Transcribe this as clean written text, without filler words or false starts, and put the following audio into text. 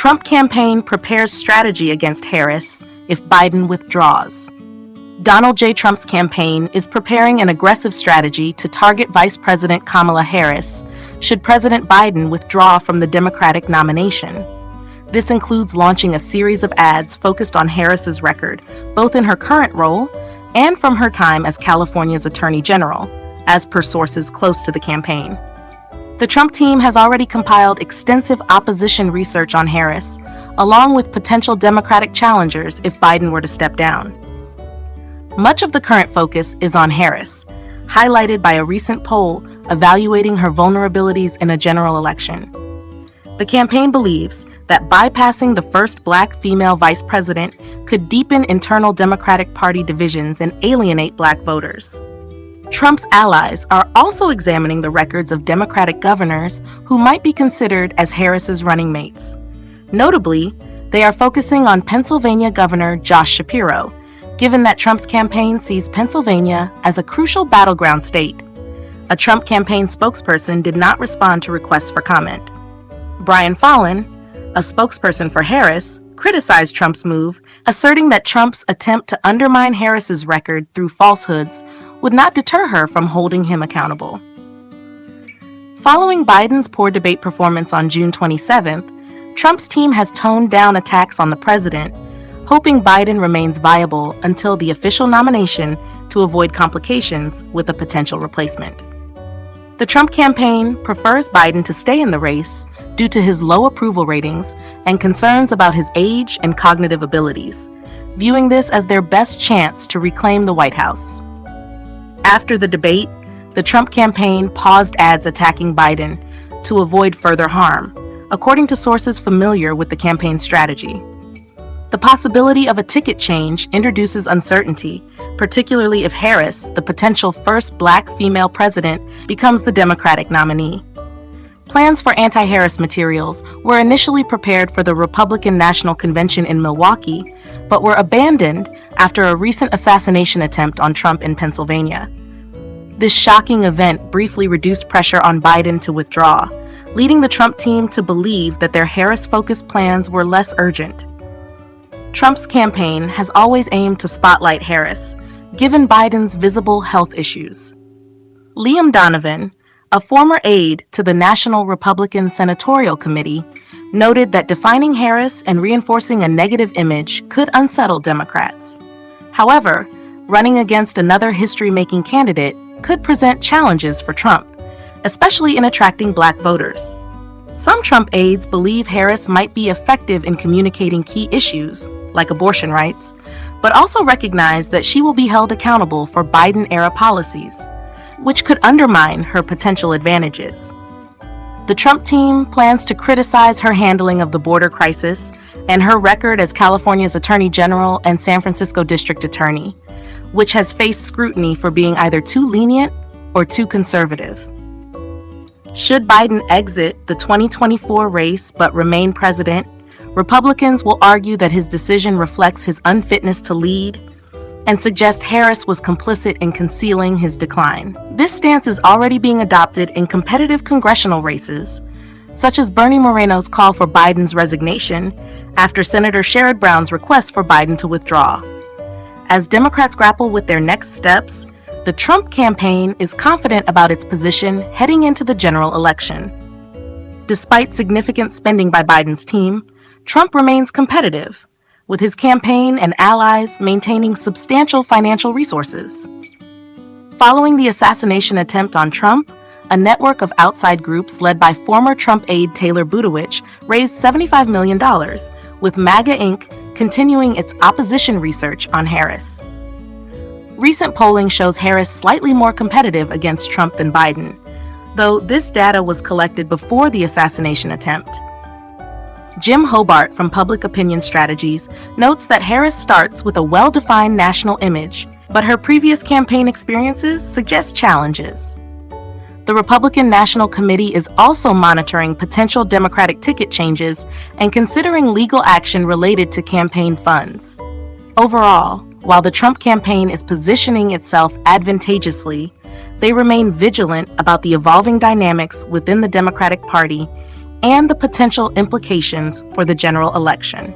Trump campaign prepares strategy against Harris if Biden withdraws. Donald J. Trump's campaign is preparing an aggressive strategy to target Vice President Kamala Harris should President Biden withdraw from the Democratic nomination. This includes launching a series of ads focused on Harris's record, both in her current role and from her time as California's Attorney General, as per sources close to the campaign. The Trump team has already compiled extensive opposition research on Harris, along with potential Democratic challengers if Biden were to step down. Much of the current focus is on Harris, highlighted by a recent poll evaluating her vulnerabilities in a general election. The campaign believes that bypassing the first Black female vice president could deepen internal Democratic Party divisions and alienate Black voters. Trump's allies are also examining the records of Democratic governors who might be considered as Harris's running mates. Notably, they are focusing on Pennsylvania Governor Josh Shapiro, given that Trump's campaign sees Pennsylvania as a crucial battleground state. A Trump campaign spokesperson did not respond to requests for comment. Brian Fallon, a spokesperson for Harris, criticized Trump's move, asserting that Trump's attempt to undermine Harris's record through falsehoods would not deter her from holding him accountable. Following Biden's poor debate performance on June 27th, Trump's team has toned down attacks on the president, hoping Biden remains viable until the official nomination to avoid complications with a potential replacement. The Trump campaign prefers Biden to stay in the race due to his low approval ratings and concerns about his age and cognitive abilities, viewing this as their best chance to reclaim the White House. After the debate, the Trump campaign paused ads attacking Biden to avoid further harm, according to sources familiar with the campaign strategy. The possibility of a ticket change introduces uncertainty, particularly if Harris, the potential first Black female president, becomes the Democratic nominee. Plans for anti-Harris materials were initially prepared for the Republican National Convention in Milwaukee, but were abandoned after a recent assassination attempt on Trump in Pennsylvania. This shocking event briefly reduced pressure on Biden to withdraw, leading the Trump team to believe that their Harris-focused plans were less urgent. Trump's campaign has always aimed to spotlight Harris, given Biden's visible health issues. Liam Donovan, a former aide to the National Republican Senatorial Committee, noted that defining Harris and reinforcing a negative image could unsettle Democrats. However, running against another history-making candidate could present challenges for Trump, especially in attracting Black voters. Some Trump aides believe Harris might be effective in communicating key issues, like abortion rights, but also recognize that she will be held accountable for Biden-era policies, which could undermine her potential advantages. The Trump team plans to criticize her handling of the border crisis and her record as California's Attorney General and San Francisco District Attorney, which has faced scrutiny for being either too lenient or too conservative. Should Biden exit the 2024 race but remain president, Republicans will argue that his decision reflects his unfitness to lead and suggest Harris was complicit in concealing his decline. This stance is already being adopted in competitive congressional races, such as Bernie Moreno's call for Biden's resignation after Senator Sherrod Brown's request for Biden to withdraw. As Democrats grapple with their next steps, the Trump campaign is confident about its position heading into the general election. Despite significant spending by Biden's team, Trump remains competitive, with his campaign and allies maintaining substantial financial resources. Following the assassination attempt on Trump, a network of outside groups led by former Trump aide Taylor Buttigieg raised $75 million, with MAGA Inc. continuing its opposition research on Harris. Recent polling shows Harris slightly more competitive against Trump than Biden, though this data was collected before the assassination attempt. Jim Hobart from Public Opinion Strategies notes that Harris starts with a well-defined national image, but her previous campaign experiences suggest challenges. The Republican National Committee is also monitoring potential Democratic ticket changes and considering legal action related to campaign funds. Overall, while the Trump campaign is positioning itself advantageously, they remain vigilant about the evolving dynamics within the Democratic Party and the potential implications for the general election.